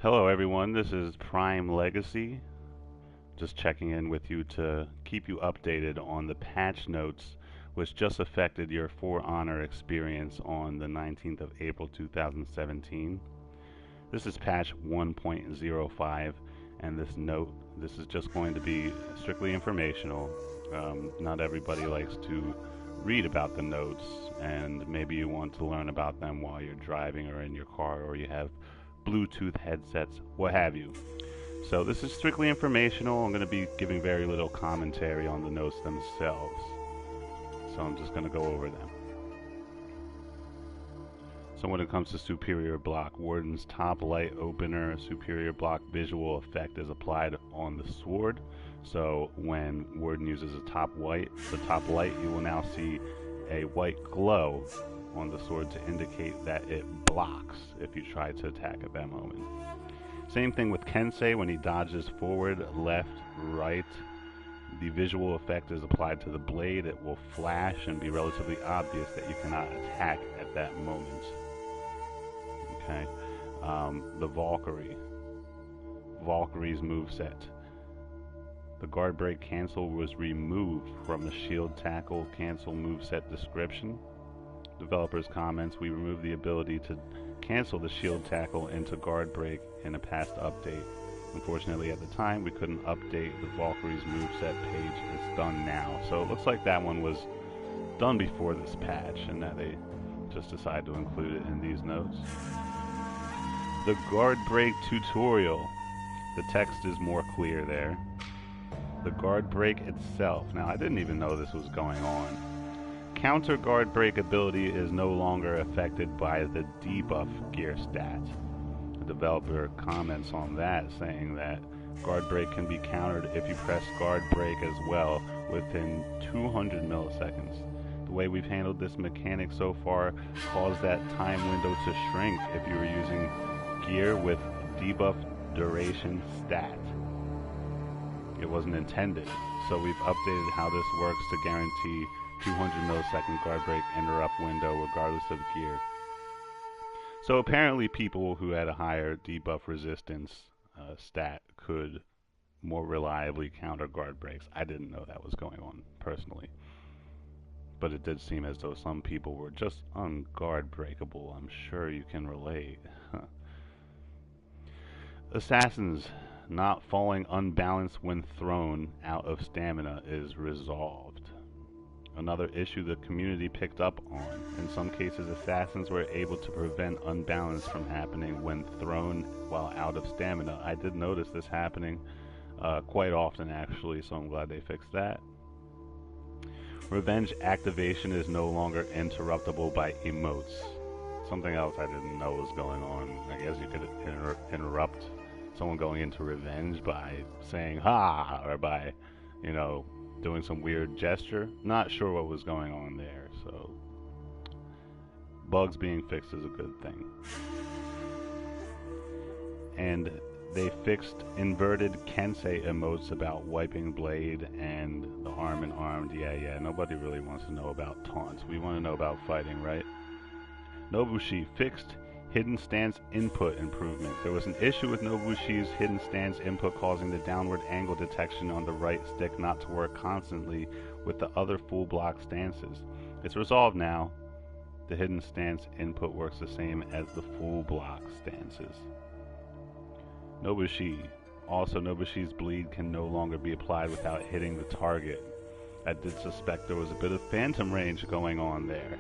Hello everyone, this is Prime Legacy. Just checking in with you to keep you updated on the patch notes which just affected your For Honor experience on the 19th of April 2017. This is patch 1.05 and this is just going to be strictly informational. Not everybody likes to read about the notes, and maybe you want to learn about them while you're driving or in your car, or you have Bluetooth headsets, what have you. So this is strictly informational. I'm going to be giving very little commentary on the notes themselves. So I'm just going to go over them. So when it comes to superior block, Warden's top light opener superior block visual effect is applied on the sword. So when Warden uses the top light, you will now see a white glow on the sword to indicate that it blocks if you try to attack at that moment. Same thing with Kensei. When he dodges forward, left, right, the visual effect is applied to the blade. It will flash and be relatively obvious that you cannot attack at that moment. Okay. The Valkyrie's moveset. The guard break cancel was removed from the shield tackle cancel moveset description. Developers' comments: we removed the ability to cancel the shield tackle into guard break in a past update. Unfortunately, at the time, we couldn't update the Valkyrie's moveset page. It's done now. So it looks like that one was done before this patch, and that they just decided to include it in these notes. The guard break tutorial. The text is more clear there. The guard break itself. Now, I didn't even know this was going on. Counter guard break ability is no longer affected by the debuff gear stat. The developer comments on that, saying that guard break can be countered if you press guard break as well within 200 milliseconds. The way we've handled this mechanic so far caused that time window to shrink if you were using gear with debuff duration stat. It wasn't intended, so we've updated how this works to guarantee 200 millisecond guard break interrupt window regardless of gear. So apparently people who had a higher debuff resistance stat could more reliably counter guard breaks. I didn't know that was going on personally, but it did seem as though some people were just unguard breakable. I'm sure you can relate. Assassins not falling unbalanced when thrown out of stamina is resolved. Another issue the community picked up on. In some cases, assassins were able to prevent unbalance from happening when thrown while out of stamina. I did notice this happening quite often, actually, so I'm glad they fixed that. Revenge activation is no longer interruptible by emotes. Something else I didn't know was going on. I guess you could interrupt someone going into revenge by saying "ha" or by, doing some weird gesture. Not sure what was going on there, so bugs being fixed is a good thing. And they fixed inverted Kensei emotes about wiping blade and the arm and armed. Yeah, nobody really wants to know about taunts. We want to know about fighting, right? Nobushi fixed hidden stance input improvement. There was an issue with Nobushi's hidden stance input causing the downward angle detection on the right stick not to work constantly with the other full block stances. It's resolved now. The hidden stance input works the same as the full block stances. Nobushi. Also, Nobushi's bleed can no longer be applied without hitting the target. I did suspect there was a bit of phantom range going on there.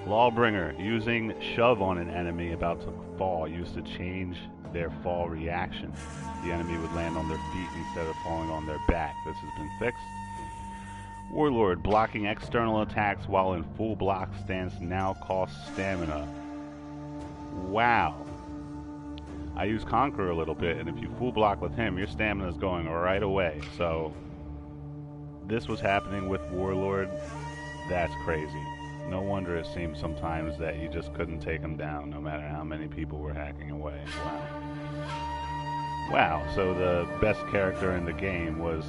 Lawbringer, using shove on an enemy about to fall used to change their fall reaction. The enemy would land on their feet instead of falling on their back. This has been fixed. Warlord, blocking external attacks while in full block stance now costs stamina. Wow. I use Conqueror a little bit, and if you full block with him, your stamina is going right away. So this was happening with Warlord. That's crazy. No wonder it seemed sometimes that you just couldn't take him down, no matter how many people were hacking away. Wow, so the best character in the game was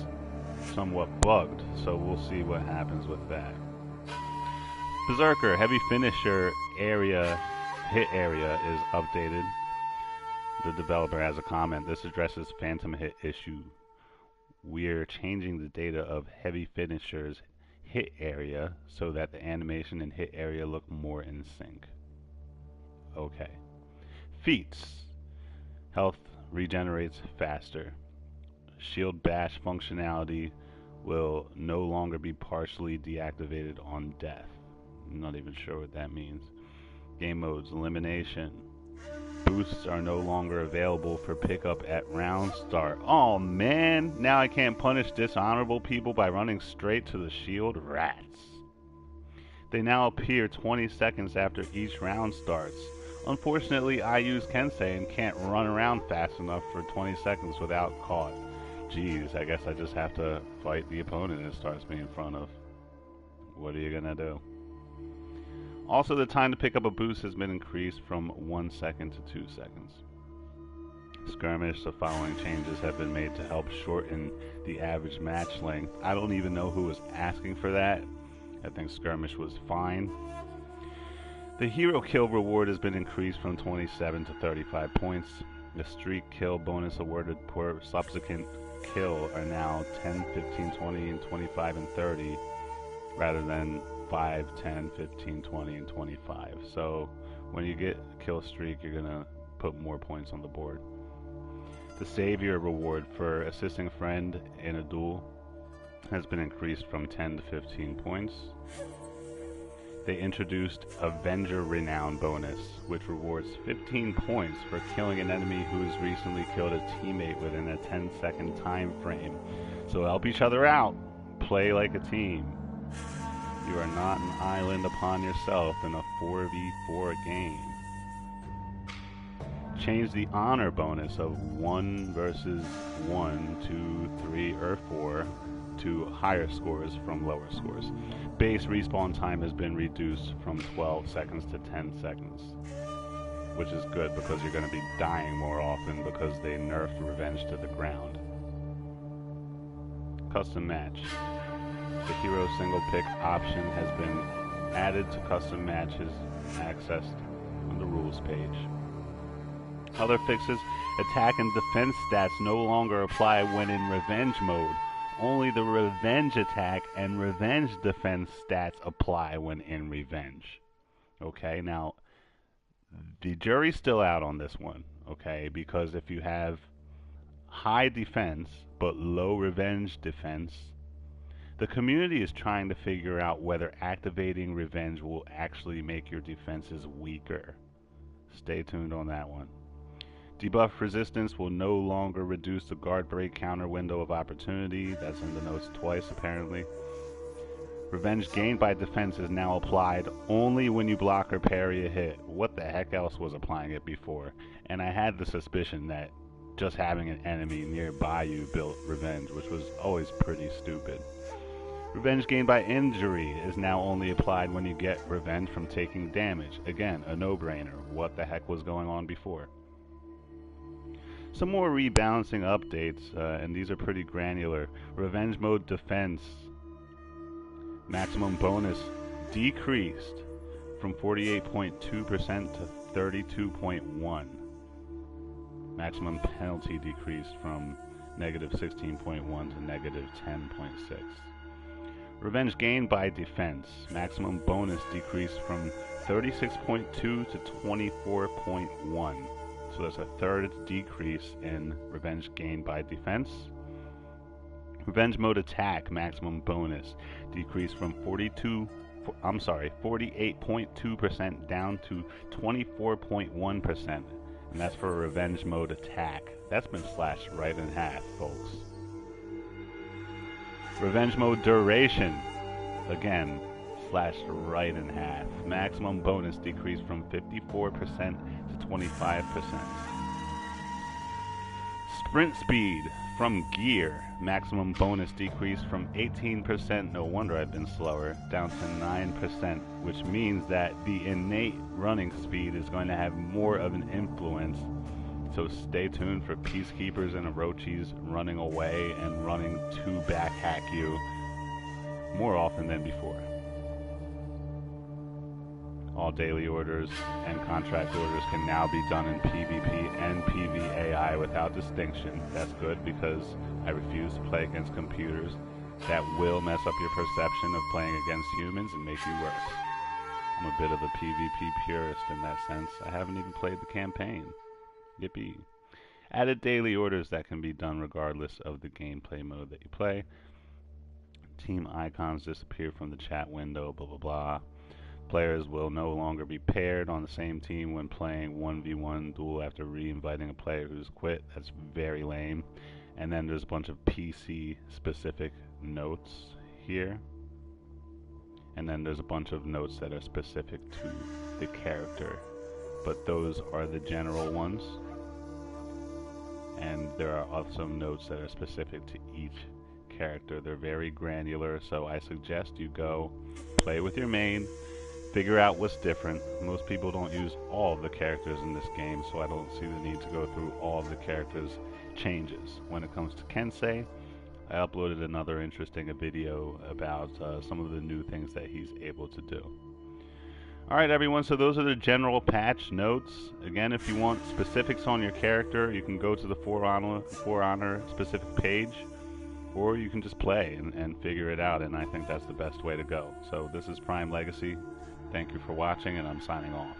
somewhat bugged, so we'll see what happens with that. Berserker, heavy finisher area hit area is updated. The developer has a comment. This addresses phantom hit issue. We're changing the data of heavy finishers hit area so that the animation and hit area look more in sync. Okay. Feats. Health regenerates faster. Shield bash functionality will no longer be partially deactivated on death. I'm not even sure what that means. Game modes. Elimination. Boosts are no longer available for pickup at round start. Oh man, now I can't punish dishonorable people by running straight to the shield. Rats. They now appear 20 seconds after each round starts. Unfortunately, I use Kensei and can't run around fast enough for 20 seconds without caught. Jeez, I guess I just have to fight the opponent it starts me in front of. What are you gonna do? Also, the time to pick up a boost has been increased from 1 second to 2 seconds. Skirmish, the following changes have been made to help shorten the average match length. I don't even know who was asking for that. I think Skirmish was fine. The hero kill reward has been increased from 27 to 35 points. The streak kill bonus awarded per subsequent kill are now 10, 15, 20, and 25 and 30 rather than 5, 10, 15, 20, and 25. So when you get kill streak, you're going to put more points on the board. The Savior reward for assisting a friend in a duel has been increased from 10 to 15 points. They introduced Avenger Renown bonus, which rewards 15 points for killing an enemy who has recently killed a teammate within a 10-second time frame. So help each other out. Play like a team. You are not an island upon yourself in a 4v4 game. Change the honor bonus of 1 versus 1, 2, 3, or 4 to higher scores from lower scores. Base respawn time has been reduced from 12 seconds to 10 seconds, which is good because you're going to be dying more often because they nerfed Revenge to the ground. Custom match. The hero single pick option has been added to custom matches accessed on the rules page. Other fixes: attack and defense stats no longer apply when in revenge mode. Only the revenge attack and revenge defense stats apply when in revenge. Okay, now the jury's still out on this one, okay, because if you have high defense but low revenge defense, the community is trying to figure out whether activating revenge will actually make your defenses weaker. Stay tuned on that one. Debuff resistance will no longer reduce the guard break counter window of opportunity. That's in the notes twice, apparently. Revenge gained by defense is now applied only when you block or parry a hit. What the heck else was applying it before? And I had the suspicion that just having an enemy nearby you built revenge, which was always pretty stupid. Revenge gained by injury is now only applied when you get revenge from taking damage. Again, a no-brainer. What the heck was going on before? Some more rebalancing updates, and these are pretty granular. Revenge mode defense maximum bonus decreased from 48.2% to 32.1%. Maximum penalty decreased from negative 16.1 to negative 10.6. Revenge gained by defense maximum bonus decreased from 36.2 to 24.1. So that's a third decrease in revenge gained by defense. Revenge mode attack maximum bonus decreased from 48.2% down to 24.1%, and that's for revenge mode attack. That's been slashed right in half, folks. Revenge mode duration, again, slashed right in half. Maximum bonus decreased from 54% to 25%. Sprint speed from gear, maximum bonus decreased from 18%, no wonder I've been slower, down to 9%, which means that the innate running speed is going to have more of an influence. So stay tuned for Peacekeepers and Orochis running away and running to backhack you more often than before. All daily orders and contract orders can now be done in PvP and PvAI without distinction. That's good because I refuse to play against computers that will mess up your perception of playing against humans and make you worse. I'm a bit of a PvP purist in that sense. I haven't even played the campaign. Yippee. Added daily orders that can be done regardless of the gameplay mode that you play. Team icons disappear from the chat window, blah blah blah. Players will no longer be paired on the same team when playing 1v1 duel after re-inviting a player who's quit. That's very lame. And then there's a bunch of PC specific notes here. And then there's a bunch of notes that are specific to the character. But those are the general ones. And there are also notes that are specific to each character. They're very granular, so I suggest you go play with your main, figure out what's different. Most people don't use all of the characters in this game, so I don't see the need to go through all of the characters' changes. When it comes to Kensei, I uploaded another interesting video about some of the new things that he's able to do. Alright everyone, so those are the general patch notes. Again, if you want specifics on your character, you can go to the For Honor specific page, or you can just play and figure it out, and I think that's the best way to go. So this is Prime Legacy. Thank you for watching, and I'm signing off.